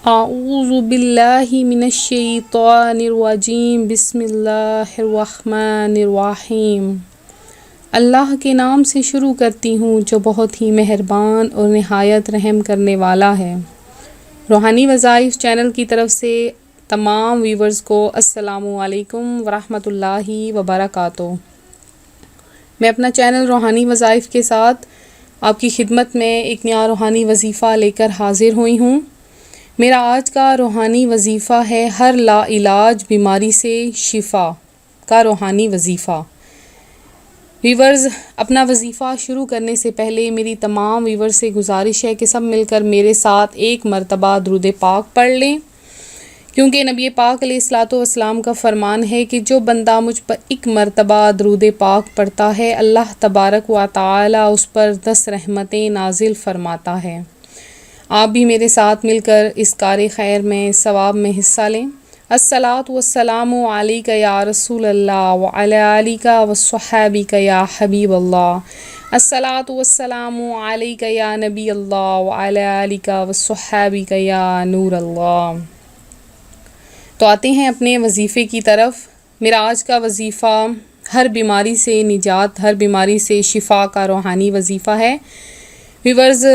اعوذ باللہ من الشیطان الرجیم بسم اللہ الرحمن الرحیم۔ اللہ کے نام سے شروع کرتی ہوں جو بہت ہی مہربان اور نہایت رحم کرنے والا ہے۔ روحانی وظائف چینل کی طرف سے تمام ویورز کو السلام علیکم ورحمۃ اللہ وبرکاتہ۔ میں اپنا چینل روحانی وظائف کے ساتھ آپ کی خدمت میں ایک نیا روحانی وظیفہ لے کر حاضر ہوئی ہوں۔ میرا آج کا روحانی وظیفہ ہے ہر لا علاج بیماری سے شفا کا روحانی وظیفہ۔ ویورز، اپنا وظیفہ شروع کرنے سے پہلے میری تمام ویورز سے گزارش ہے کہ سب مل کر میرے ساتھ ایک مرتبہ درود پاک پڑھ لیں، کیونکہ نبی پاک علیہ الصلاۃ والسلام کا فرمان ہے کہ جو بندہ مجھ پر ایک مرتبہ درود پاک پڑھتا ہے اللہ تبارک و تعالی اس پر 10 رحمتیں نازل فرماتا ہے۔ آپ بھی میرے ساتھ مل کر اس کار خیر میں ثواب میں حصہ لیں۔ الصلاۃ والسلام علیک یا رسول اللہ وعلی آلک وصحابک یا حبیب اللہ۔ الصلاۃ والسلام علیک یا نبی اللہ وعلی آلک وصحابک یا نور اللہ۔ تو آتے ہیں اپنے وظیفے کی طرف۔ میرا آج کا وظیفہ ہر بیماری سے نجات، ہر بیماری سے شفا کا روحانی وظیفہ ہے۔ ویورز،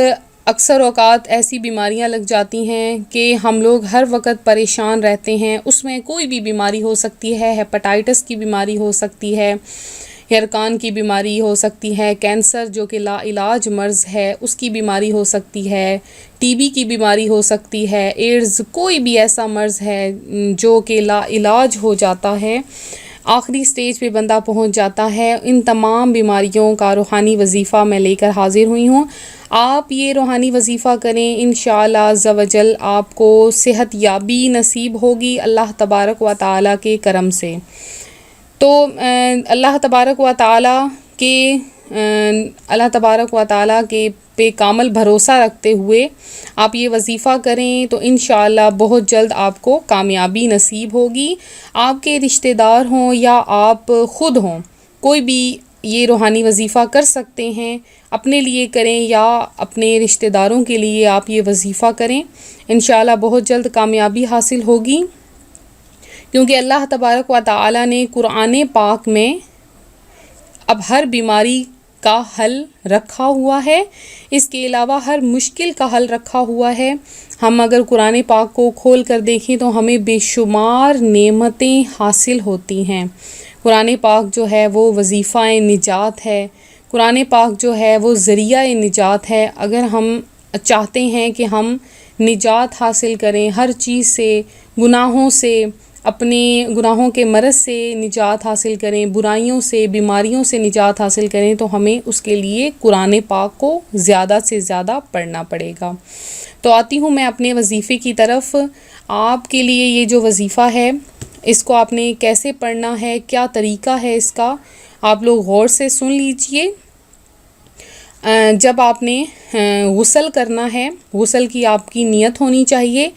اکثر اوقات ایسی بیماریاں لگ جاتی ہیں کہ ہم لوگ ہر وقت پریشان رہتے ہیں۔ اس میں کوئی بھی بیماری ہو سکتی ہے، ہیپاٹائٹس کی بیماری ہو سکتی ہے، یرقان کی بیماری ہو سکتی ہے، کینسر جو کہ لا علاج مرض ہے اس کی بیماری ہو سکتی ہے، ٹی بی کی بیماری ہو سکتی ہے، ایڈز، کوئی بھی ایسا مرض ہے جو کہ لا علاج ہو جاتا ہے، آخری سٹیج پہ بندہ پہنچ جاتا ہے۔ ان تمام بیماریوں کا روحانی وظیفہ میں لے کر حاضر ہوئی ہوں۔ آپ یہ روحانی وظیفہ کریں، انشاءاللہ عز و جل آپ کو صحت یابی نصیب ہوگی اللہ تبارک و تعالی کے کرم سے۔ تو اللہ تبارک و تعالی کے پہ کامل بھروسہ رکھتے ہوئے آپ یہ وظیفہ کریں تو انشاءاللہ بہت جلد آپ کو کامیابی نصیب ہوگی۔ آپ کے رشتہ دار ہوں یا آپ خود ہوں، کوئی بھی یہ روحانی وظیفہ کر سکتے ہیں۔ اپنے لیے کریں یا اپنے رشتہ داروں کے لیے آپ یہ وظیفہ کریں، انشاءاللہ بہت جلد کامیابی حاصل ہوگی، کیونکہ اللہ تبارک و تعالی نے قرآن پاک میں اب ہر بیماری کا حل رکھا ہوا ہے، اس کے علاوہ ہر مشکل کا حل رکھا ہوا ہے۔ ہم اگر قرآن پاک کو کھول کر دیکھیں تو ہمیں بے شمار نعمتیں حاصل ہوتی ہیں۔ قرآن پاک جو ہے وہ وظیفہ نجات ہے، قرآن پاک جو ہے وہ ذریعہ نجات ہے۔ اگر ہم چاہتے ہیں کہ ہم نجات حاصل کریں ہر چیز سے، گناہوں سے، اپنے گناہوں کے مرض سے نجات حاصل کریں، برائیوں سے، بیماریوں سے نجات حاصل کریں، تو ہمیں اس کے لیے قرآن پاک کو زیادہ سے زیادہ پڑھنا پڑے گا۔ تو آتی ہوں میں اپنے وظیفے کی طرف۔ آپ کے لیے یہ جو وظیفہ ہے اس کو آپ نے کیسے پڑھنا ہے، کیا طریقہ ہے اس کا، آپ لوگ غور سے سن لیجئے۔ جب آپ نے غسل کرنا ہے، غسل کی آپ کی نیت ہونی چاہیے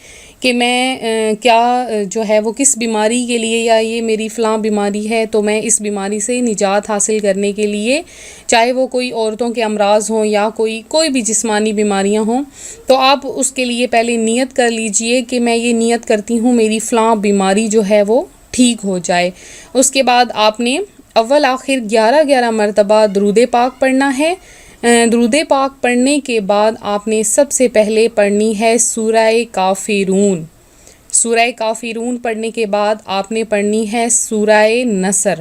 کہ میں کیا جو ہے وہ کس بیماری کے لیے، یا یہ میری فلاں بیماری ہے تو میں اس بیماری سے نجات حاصل کرنے کے لیے، چاہے وہ کوئی عورتوں کے امراض ہوں یا کوئی بھی جسمانی بیماریاں ہوں، تو آپ اس کے لیے پہلے نیت کر لیجئے کہ میں یہ نیت کرتی ہوں میری فلاں بیماری جو ہے وہ ٹھیک ہو جائے۔ اس کے بعد آپ نے اول آخر 11 مرتبہ درود پاک پڑھنا ہے۔ درود پاک پڑھنے کے بعد آپ نے سب سے پہلے پڑھنی ہے سورہ کافرون۔ سورہ کافرون پڑھنے کے بعد آپ نے پڑھنی ہے سورہ نصر۔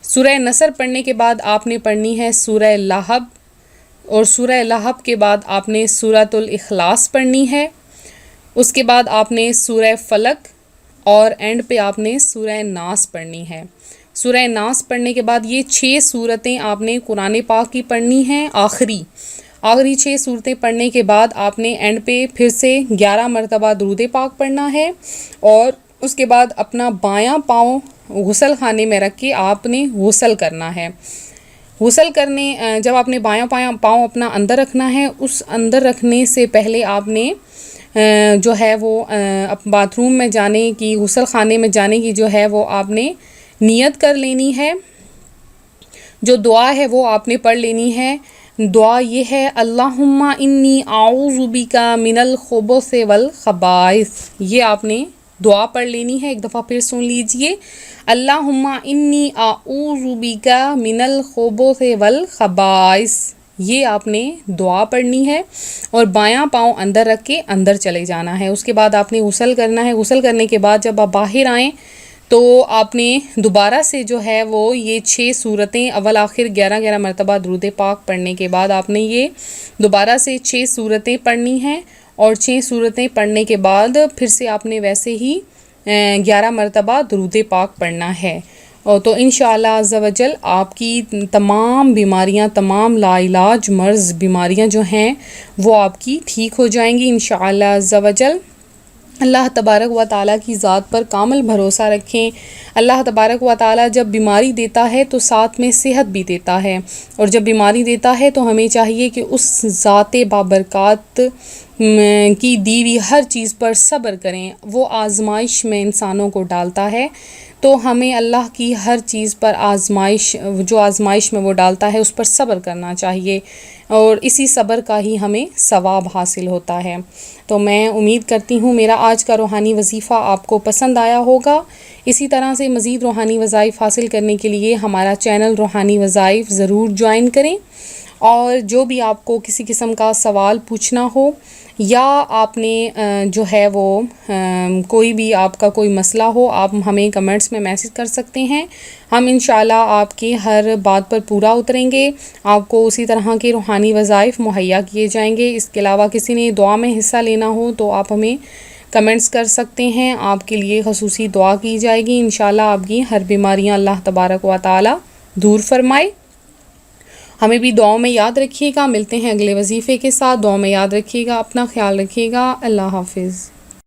سورہ نصر پڑھنے کے بعد آپ نے پڑھنی ہے سورہ لہب، اور سورہ لہب کے بعد آپ نے سورۃ الاخلاص پڑھنی ہے۔ اس کے بعد آپ نے سورہ فلق، اور اینڈ پہ آپ نے سورہ ناس پڑھنی ہے۔ سورہ ناس پڑھنے کے بعد یہ 6 سورتیں آپ نے قرآن پاک کی پڑھنی ہیں۔ آخری 6 سورتیں پڑھنے کے بعد آپ نے اینڈ پہ پھر سے 11 مرتبہ درود پاک پڑھنا ہے، اور اس کے بعد اپنا بایاں پاؤں غسل خانے میں رکھ کے آپ نے غسل کرنا ہے۔ غسل کرنے جب آپ نے بایاں پاؤں اپنا اندر رکھنا ہے، اس اندر رکھنے سے پہلے آپ نے جو ہے وہ باتھ روم میں جانے کی، غسل خانے میں جانے کی جو ہے وہ آپ نے نیت کر لینی ہے۔ جو دعا ہے وہ آپ نے پڑھ لینی ہے۔ دعا یہ ہے اللہم انی اعوذ بک من الخبث والخبائث. یہ آپ نے دعا پڑھ لینی ہے. ایک دفعہ پھر سن لیجئے. اللہم انی اعوذ بک من الخبث والخبائث. یہ آپ نے دعا پڑھنی ہے اور بایاں پاؤں اندر رکھ کے اندر چلے جانا ہے. اس کے بعد آپ نے غسل کرنا ہے. غسل کرنے کے بعد جب آپ باہر آئیں تو آپ نے دوبارہ سے جو ہے وہ یہ 6 صورتیں اول آخر 11 مرتبہ درود پاک پڑھنے کے بعد آپ نے یہ دوبارہ سے 6 صورتیں پڑھنی ہیں. اور 6 صورتیں پڑھنے کے بعد پھر سے آپ نے ویسے ہی 11 مرتبہ درود پاک پڑھنا ہے. اور تو انشاءاللہ عز و جل آپ کی تمام بیماریاں، تمام لا علاج مرض بیماریاں جو ہیں وہ آپ کی ٹھیک ہو جائیں گی انشاءاللہ عز و جل. اللہ تبارک و تعالیٰ کی ذات پر کامل بھروسہ رکھیں. اللہ تبارک و تعالیٰ جب بیماری دیتا ہے تو ساتھ میں صحت بھی دیتا ہے، اور جب بیماری دیتا ہے تو ہمیں چاہیے کہ اس ذات بابرکات کی دی ہوئی ہر چیز پر صبر کریں. وہ آزمائش میں انسانوں کو ڈالتا ہے، تو ہمیں اللہ کی ہر چیز پر جو آزمائش میں وہ ڈالتا ہے اس پر صبر کرنا چاہیے، اور اسی صبر کا ہی ہمیں ثواب حاصل ہوتا ہے. تو میں امید کرتی ہوں میرا آج کا روحانی وظیفہ آپ کو پسند آیا ہوگا. اسی طرح سے مزید روحانی وظائف حاصل کرنے کے لیے ہمارا چینل روحانی وظائف ضرور جوائن کریں. اور جو بھی آپ کو کسی قسم کا سوال پوچھنا ہو، یا آپ نے جو ہے وہ کوئی بھی آپ کا کوئی مسئلہ ہو، آپ ہمیں کمنٹس میں میسج کر سکتے ہیں. ہم انشاءاللہ آپ کی ہر بات پر پورا اتریں گے. آپ کو اسی طرح کے روحانی وظائف مہیا کیے جائیں گے. اس کے علاوہ کسی نے دعا میں حصہ لینا ہو تو آپ ہمیں کمنٹس کر سکتے ہیں. آپ کے لیے خصوصی دعا کی جائے گی. انشاءاللہ آپ کی ہر بیماریاں اللہ تبارک و تعالی دور فرمائے. ہمیں بھی دعاؤں میں یاد رکھیے گا. ملتے ہیں اگلے وظیفے کے ساتھ. دعاؤں میں یاد رکھیے گا. اپنا خیال رکھیے گا. اللہ حافظ.